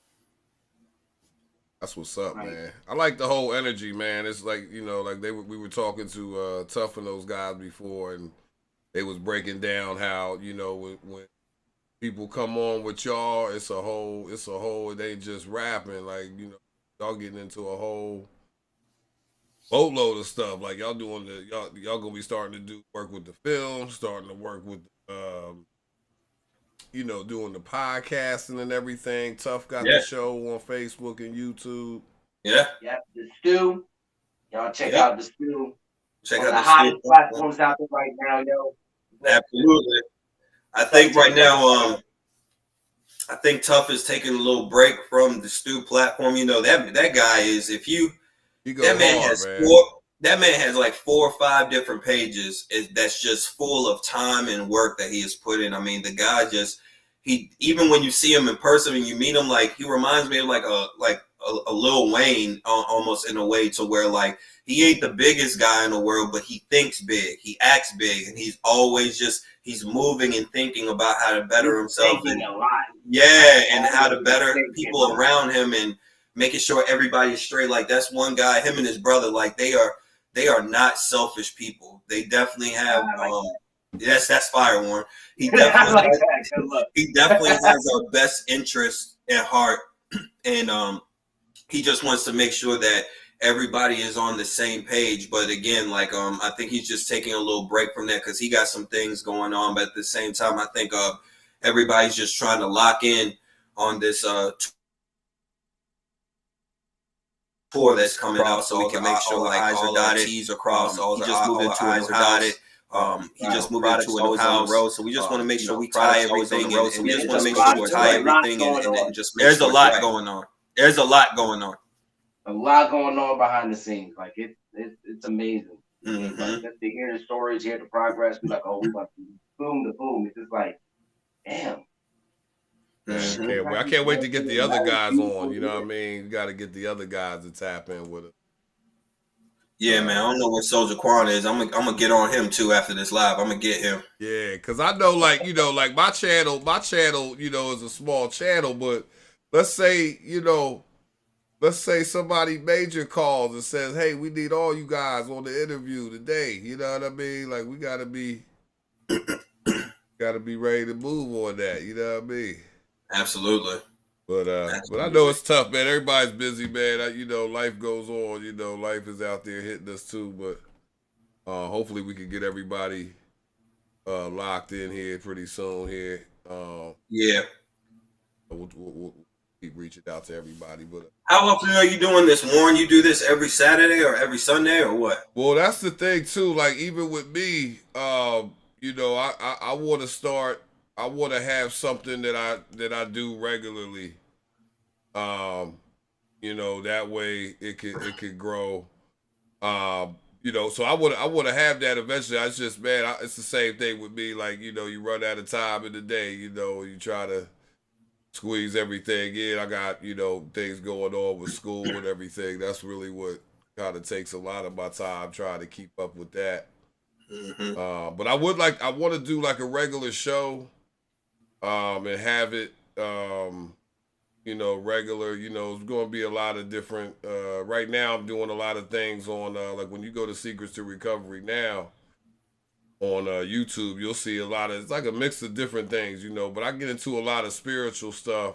that's what's up, man. I like the whole energy, man. It's like, you know, like we were talking to Tough and those guys before, and they was breaking down how, you know, when people come on with y'all, it's a whole, it ain't just rapping. Like, you know, y'all getting into a whole boatload of stuff. Like y'all doing y'all gonna be starting to do work with the film, starting to work with you know, doing the podcasting and everything. Tough got the show on Facebook and YouTube. Yeah. The Stew. Y'all check out the Stew. Check out the hottest platforms out there right now, yo. Absolutely. I think right now, I think Tough is taking a little break from the Stew platform. You know, that guy is, that man has like 4 or 5 different pages that's just full of time and work that he has put in. I mean, the guy even when you see him in person and you meet him, like he reminds me of like a Lil Wayne almost in a way, to where like he ain't the biggest guy in the world, but he thinks big, he acts big, and he's always he's moving and thinking about how to better himself and how to better people around him and making sure everybody's straight. Like that's one guy, him and his brother, like they are not selfish people. They definitely have yes, that's fire, Warren. He definitely has our best interest at heart, and he just wants to make sure that everybody is on the same page. But again, like I think he's just taking a little break from that because he got some things going on. But at the same time, I think everybody's just trying to lock in on this tour that's coming out, so we can make sure like I's are dotted, T's are crossed. He just moved into a new house. He just moved into a new house, so we just want to make sure we tie everything in. So we just want to make sure we tie everything in, and just make sure. There's a lot going on. There's a lot going on. A lot going on behind the scenes. Like it's amazing. Like, just to hear the stories, hear the progress, be like, oh, we about to boom to boom. It's just like, damn. I can't wait to get the other guys on. You know what I mean? You got to get the other guys to tap in with it. Yeah, man. I don't know where Soldier Quan is. I'm gonna get on him too after this live. I'm gonna get him. Yeah, because I know, like, you know, like my channel, you know, is a small channel, but let's say somebody major calls and says, hey, we need all you guys on the interview today. You know what I mean? Like, we gotta be ready to move on that. You know what I mean? Absolutely. But I know it's tough, man. Everybody's busy, man. You know, life goes on. You know, life is out there hitting us too. But hopefully we can get everybody locked in here pretty soon here. Yeah. We'll keep reaching out to everybody. But how often are you doing this, Warren? You do this every Saturday or every Sunday or what? Well, that's the thing too. Like, even with me, you know, I want to start. I want to have something that I do regularly. You know, that way it could grow. You know, so I want to have that eventually. It's just, man, it's the same thing with me. Like, you know, you run out of time in the day. You know, you try to squeeze everything in. I got, you know, things going on with school and everything. That's really what kind of takes a lot of my time, trying to keep up with that. But I want to do like a regular show. And have it, you know, regular. You know, it's going to be a lot of different. Right now, I'm doing a lot of things on, like when you go to Secrets to Recovery now on YouTube, you'll see a lot of. It's like a mix of different things, you know. But I get into a lot of spiritual stuff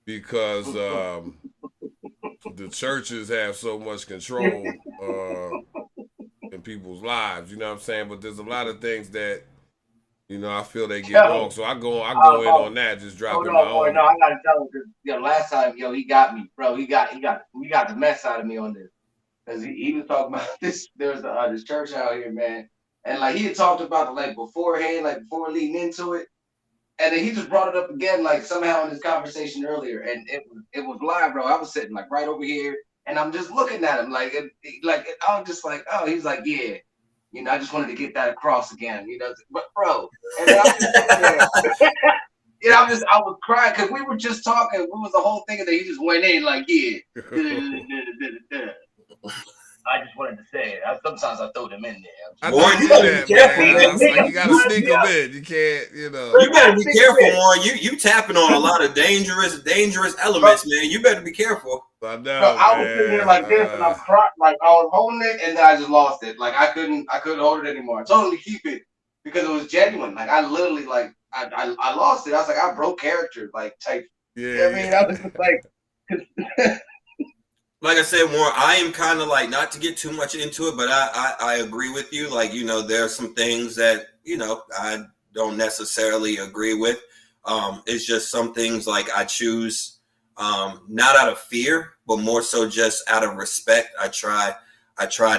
because the churches have so much control in people's lives. You know what I'm saying? But there's a lot of things that, you know, I feel they get wrong, so I go in on that, just dropping my own. No, I gotta tell him, because last time, he got me, bro. We got the mess out of me on this, because he was talking about this. There's this church out here, man, and like he had talked about it like beforehand, like before leading into it, and then he just brought it up again, like somehow in this conversation earlier, and it was live, bro. I was sitting like right over here, and I'm just looking at him, like I was just like, oh, he's like, yeah. You know, I just wanted to get that across again, you know, but bro, and then I'm just sitting there, you know, I was crying because we were just talking. It was the whole thing, and then he just went in like, yeah. I just wanted to say it. Sometimes I throw them in there. Warren, you gotta be careful, man. You gotta sneak them in. You can't, you know. You better be careful, Warren. You tapping on a lot of dangerous elements, man. You better be careful. I know. So I was sitting there like this, and I'm crying, like I was holding it, and then I just lost it. Like I couldn't hold it anymore. I totally keep it because it was genuine. Like I literally, like I lost it. I was like, I broke character, like type. Yeah. You know what I mean, I was just like. Like I said, Warren, I am kind of like, not to get too much into it, but I agree with you. Like, you know, there are some things that, you know, I don't necessarily agree with. It's just some things like I choose, not out of fear, but more so just out of respect. I try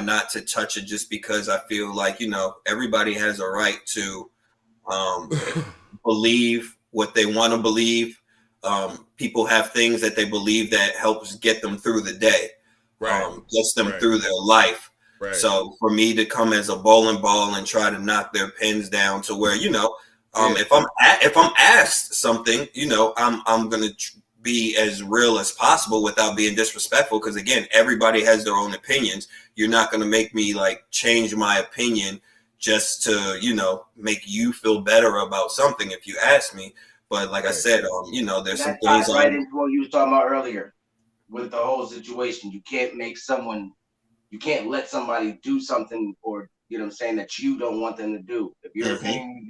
not to touch it just because I feel like, you know, everybody has a right to believe what they want to believe. People have things that they believe that helps get them through the day, gets them through their life. Right. So for me to come as a bowling ball and try to knock their pins down to where, you know, if I'm asked something, you know, I'm gonna be as real as possible without being disrespectful. Because again, everybody has their own opinions. You're not gonna make me like change my opinion just to, you know, make you feel better about something if you ask me. But like I said, you know, there's some things right into what you were talking about earlier with the whole situation. You can't let somebody do something, or, you know what I'm saying, that you don't want them to do. If your opinion,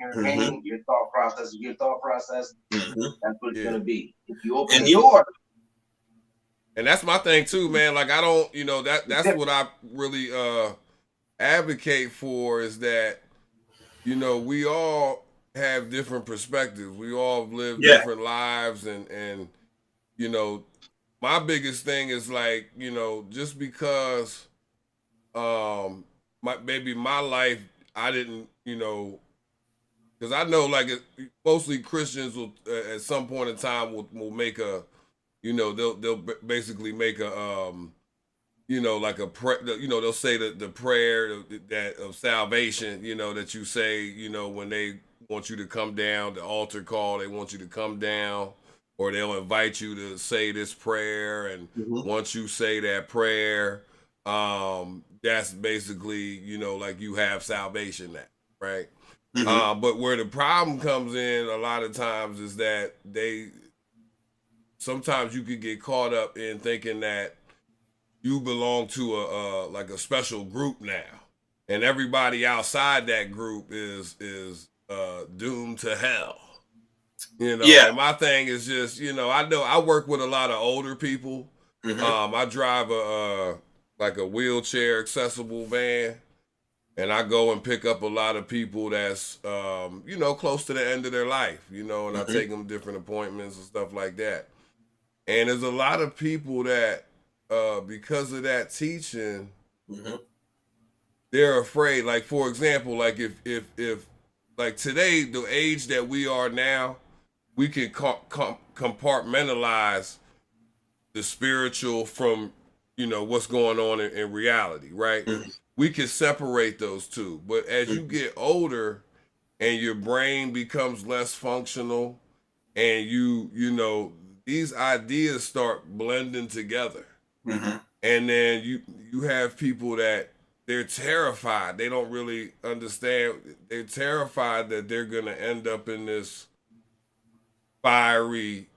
your thought process is your thought process, that's what it's going to be. If you open the door. And that's my thing too, man. Like, I don't, you know, that's what I really advocate for, is that, you know, we all have different perspectives. We all live Yeah. different lives, and you know, my biggest thing is like, just because maybe my life, I didn't, because I know like mostly Christians will at some point in time will make a, they'll basically make a like a they'll say the prayer that of salvation, that you say, when they want you to come down, the altar call, they want you to come down, or they'll invite you to say this prayer, and Mhm. once you say that prayer, that's basically, like you have salvation now, right? Mhm. But where the problem comes in a lot of times is that sometimes you could get caught up in thinking that you belong to a like a special group now, and everybody outside that group is doomed to hell. Yeah. And my thing is just, I know I work with a lot of older people. Mhm. I drive a like a wheelchair accessible van, and I go and pick up a lot of people that's close to the end of their life, and I Mhm. take them different appointments and stuff like that. And there's a lot of people that because of that teaching, Mhm. they're afraid. Like, for example, like if like today, the age that we are now, we can compartmentalize the spiritual from what's going on in reality, right? Mhm. We can separate those two. But as you Mhm. get older and your brain becomes less functional, and these ideas start blending together, Mhm. and then you have people that they're terrified. They don't really understand. They're terrified that they're gonna end up in this fiery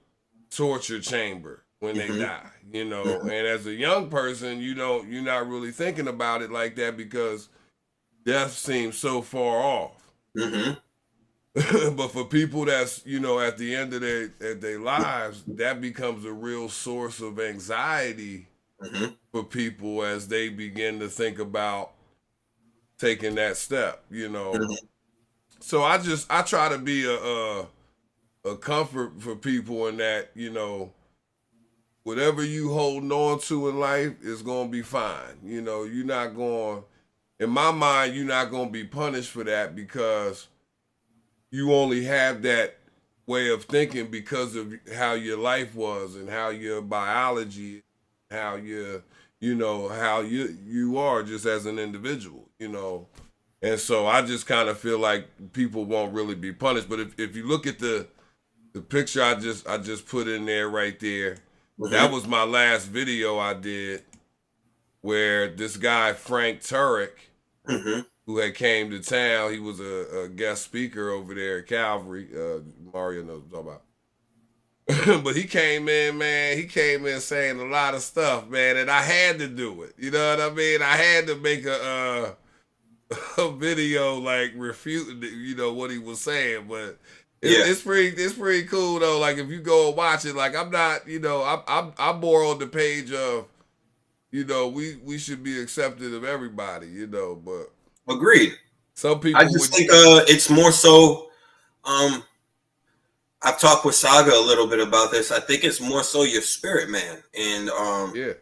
torture chamber when they Mhm. die. And Mhm. as a young person, you're not really thinking about it like that because death seems so far off. Mhm. But for people that's at the end of their lives, that becomes a real source of anxiety Mhm. for people as they begin to think about taking that step. Mhm. So I try to be a comfort for people in that whatever you holding on to in life is gonna be fine. You're not going, in my mind, you're not gonna be punished for that because you only have that way of thinking because of how your life was and how your biology, how how you are just as an individual. And so I just kind of feel like people won't really be punished. But if you look at the picture I just put in there right there, that Mhm. was my last video I did where this guy Frank Turek, Mhm. who had came to town, he was a guest speaker over there at Calvary. Mario knows what I'm talking about. But he came in, man. He came in saying a lot of stuff, man, and I had to do it. You know what I mean? I had to make a video like refuting, what he was saying. But Yeah. it's pretty cool though. Like if you go and watch it, like I'm not, I'm more on the page of, we should be accepted of everybody, but Agreed. some I people just would. think it's more so. Um, I've talked with Saga a little bit about this. I think it's more so your spirit, man, and Yeah.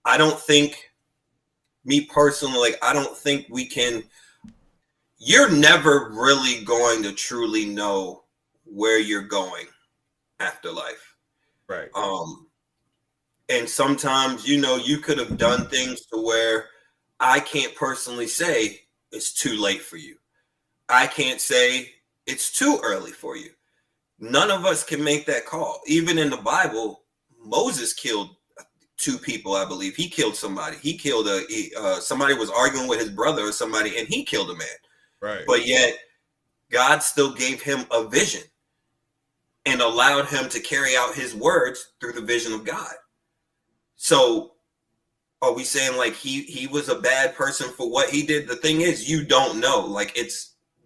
I don't think me personally, like I don't think we can. You're never really going to truly know where you're going after life. Right. Um, and sometimes, you could have done things to where I can't personally say it's too late for you. I can't say it's too early for you. None of us can make that call. Even in the Bible, Moses killed two people, I believe. He killed somebody. He killed somebody was arguing with his brother or somebody, and he killed a man. Right. But yet, God still gave him a vision and allowed him to carry out his words through the vision of God. So, are we saying like he was a bad person for what he did? The thing is, you don't know. Like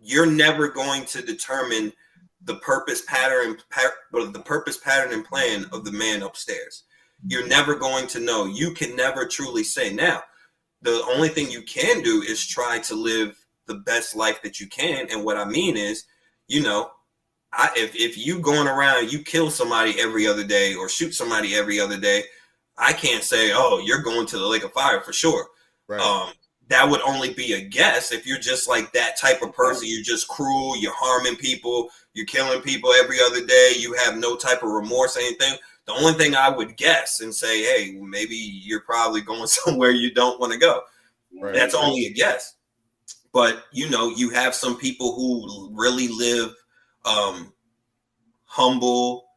you're never going to determine the purpose pattern or the purpose pattern and plan of the man upstairs. You're never going to know. You can never truly say. Now, the only thing you can do is try to live the best life that you can. And what I mean is, if you going around, you kill somebody every other day or shoot somebody every other day, I can't say, oh, you're going to the lake of fire for sure. Right. That would only be a guess. If you're just like that type of person, you're just cruel, you're harming people, you're killing people every other day, you have no type of remorse, anything. The only thing I would guess and say, hey, maybe you're probably going somewhere you don't want to go. Right. That's only a guess. But, you know, you have some people who really live humble,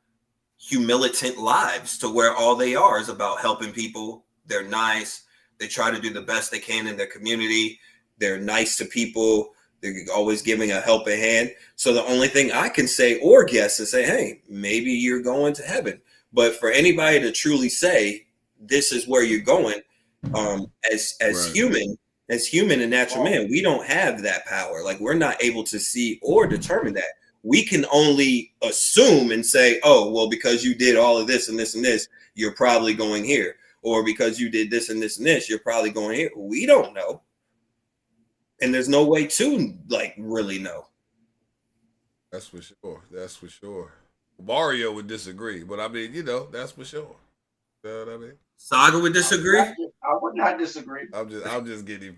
humilitant lives to where all they are is about helping people. They're nice. They try to do the best they can in their community. They're nice to people. They're always giving a helping hand. So the only thing I can say or guess is say, hey, maybe you're going to heaven. But for anybody to truly say, this is where you're going, as human and natural man, we don't have that power. Like, we're not able to see or determine that. We can only assume and say, oh, well, because you did all of this and this and this, you're probably going here. Or because you did this and this and this, you're probably going here. We don't know. And there's no way to, like, really know. That's for sure. That's for sure. Mario would disagree, but I mean, you know, that's for sure. You know what I mean? Saga would disagree? I would not disagree. I'm just getting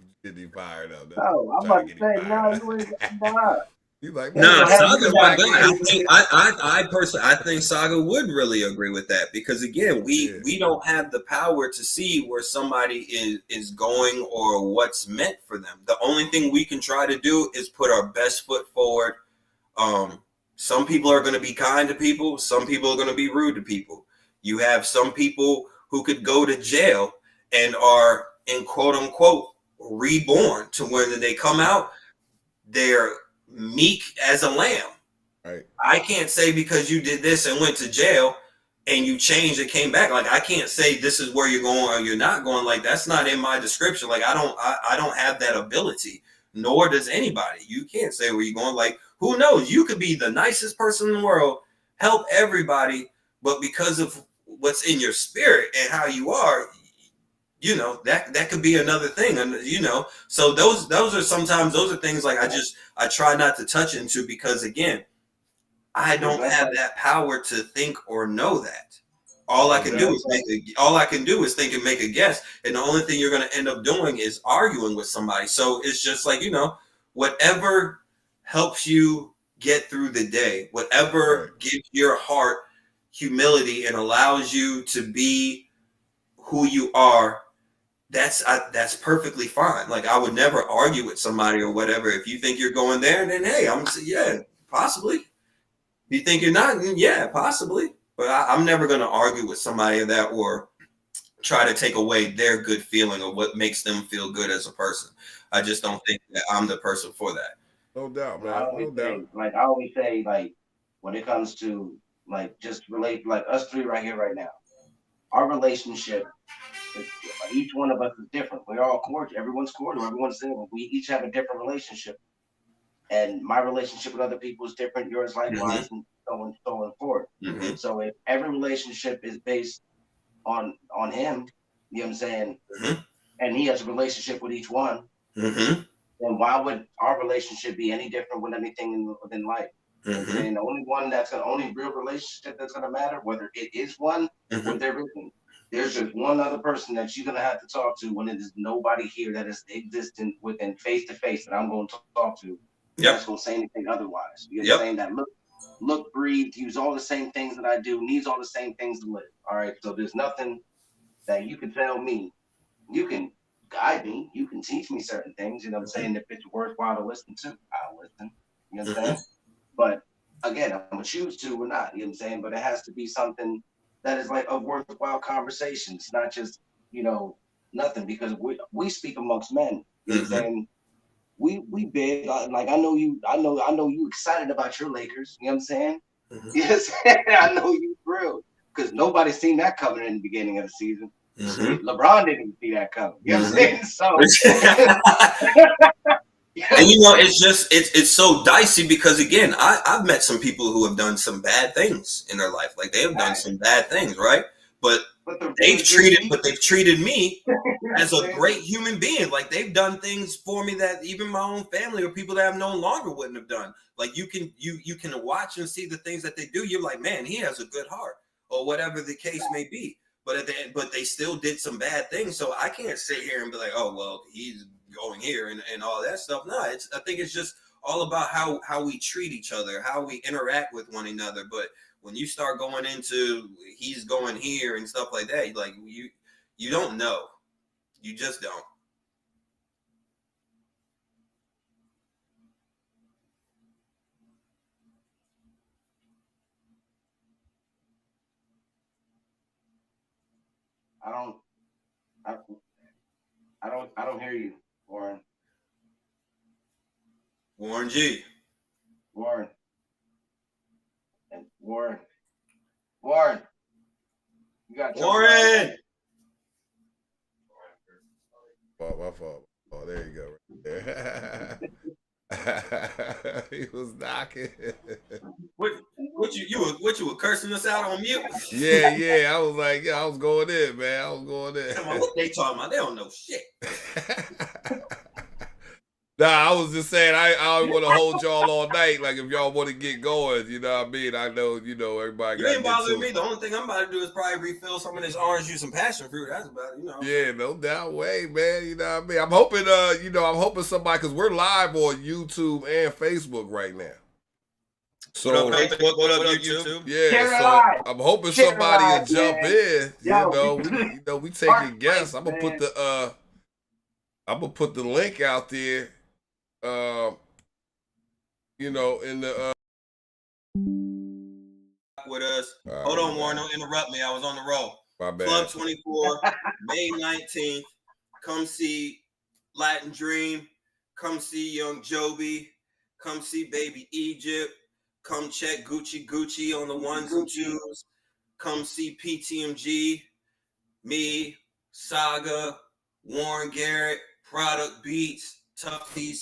fired up. No, I'm about to say, no, you ain't got You like, no, man, Saga's back my guy. in. I personally, I think Saga would really agree with that because again, we don't have the power to see where somebody is going or what's meant for them. The only thing we can try to do is put our best foot forward. Some people are going to be kind to people. Some people are going to be rude to people. You have some people who could go to jail and are in quote unquote reborn to when they come out, they're meek as a lamb. Right. I can't say because you did this and went to jail and you changed and came back. Like, I can't say this is where you're going or you're not going. Like, that's not in my description. Like, I don't have that ability, nor does anybody. You can't say where you're going. Like, who knows? You could be the nicest person in the world, help everybody, but because of what's in your spirit and how you are, you know, that could be another thing. And, you know, so those are things like I try not to touch into because again, I don't have that power to think or know that. All I can do is think and make a guess. And the only thing you're going to end up doing is arguing with somebody. So it's just like, you know, whatever helps you get through the day, whatever gives your heart humility and allows you to be who you are, that's perfectly fine. Like, I would never argue with somebody or whatever. If you think you're going there, then hey, I'm gonna say, yeah, possibly. If you think you're not, then yeah, possibly. But I'm never gonna argue with somebody that or try to take away their good feeling or what makes them feel good as a person. I just don't think that I'm the person for that. No doubt, man. I always say, like, when it comes to like just relate, like us three right here, right now, our relationship. Each one of us is different. We're all cordial. Everyone's cordial. Everyone's civil. We each have a different relationship. And my relationship with other people is different. Yours likewise, and so on and forth. Mm-hmm. So if every relationship is based on him, you know what I'm saying, and he has a relationship with each one, then why would our relationship be any different with anything within life? And the only real relationship that's gonna matter, whether it is one or there isn't. There's just one other person that you're gonna have to talk to when it is nobody here that is existent within face to face that I'm going to talk to. That's gonna say anything otherwise. You're saying that look, breathe, use all the same things that I do, needs all the same things to live. All right. So there's nothing that you can tell me. You can guide me, you can teach me certain things, you know what I'm saying? If it's worthwhile to listen to, I'll listen. You know what I'm saying? But again, I'm gonna choose to or not, you know what I'm saying? But it has to be something that is like a worthwhile conversation. It's not just, you know, nothing, because we speak amongst men. You know what I'm saying? We big, like I know you excited about your Lakers, you know what I'm saying? Yes, I know you thrilled. Because nobody's seen that coming in the beginning of the season. LeBron didn't even see that coming. You know what I'm saying? So and you know, it's so dicey because again, I've met some people who have done some bad things in their life. Like, they have done some bad things, right? But they've treated me as a great human being. Like they've done things for me that even my own family or people that I've known longer wouldn't have done. Like you can watch and see the things that they do. You're like, man, he has a good heart, or whatever the case may be. But at the end, but they still did some bad things. So I can't sit here and be like, oh well, he's going here and all that stuff. No, I think it's just all about how we treat each other, how we interact with one another. But when you start going into he's going here and stuff like that, like you don't know. You just don't. I don't hear you, Warren. Warren G. Warren. You got Warren. My fault. Oh, there you go. Right there. He was knocking. What you were cursing us out on mute? Yeah. I was like, I was going in, man. I was going in. What they talking about? They don't know shit. Nah, I was just saying I don't want to hold y'all all night. Like if y'all want to get going, you know what I mean? I know, everybody. You ain't bothering me. The only thing I'm about to do is probably refill some of this orange juice and passion fruit. That's about it, Yeah, no doubt. Way, man. You know what I mean? I'm hoping, I'm hoping somebody, because we're live on YouTube and Facebook right now. So what up, YouTube? Yeah, so I'm hoping somebody will jump in. We taking guests. I'm gonna put the link out there. In the with us. Hold on, Warren, don't interrupt me. I was on the roll. My bad. Club 24, May 19th. Come see Latin Dream. Come see Young G.O.M.B. Come see Baby Egypt. Come check Gucci on the ones and twos. Come see PTMG, me, Saga, Warren Garrett, Product Beats, Tough Piece.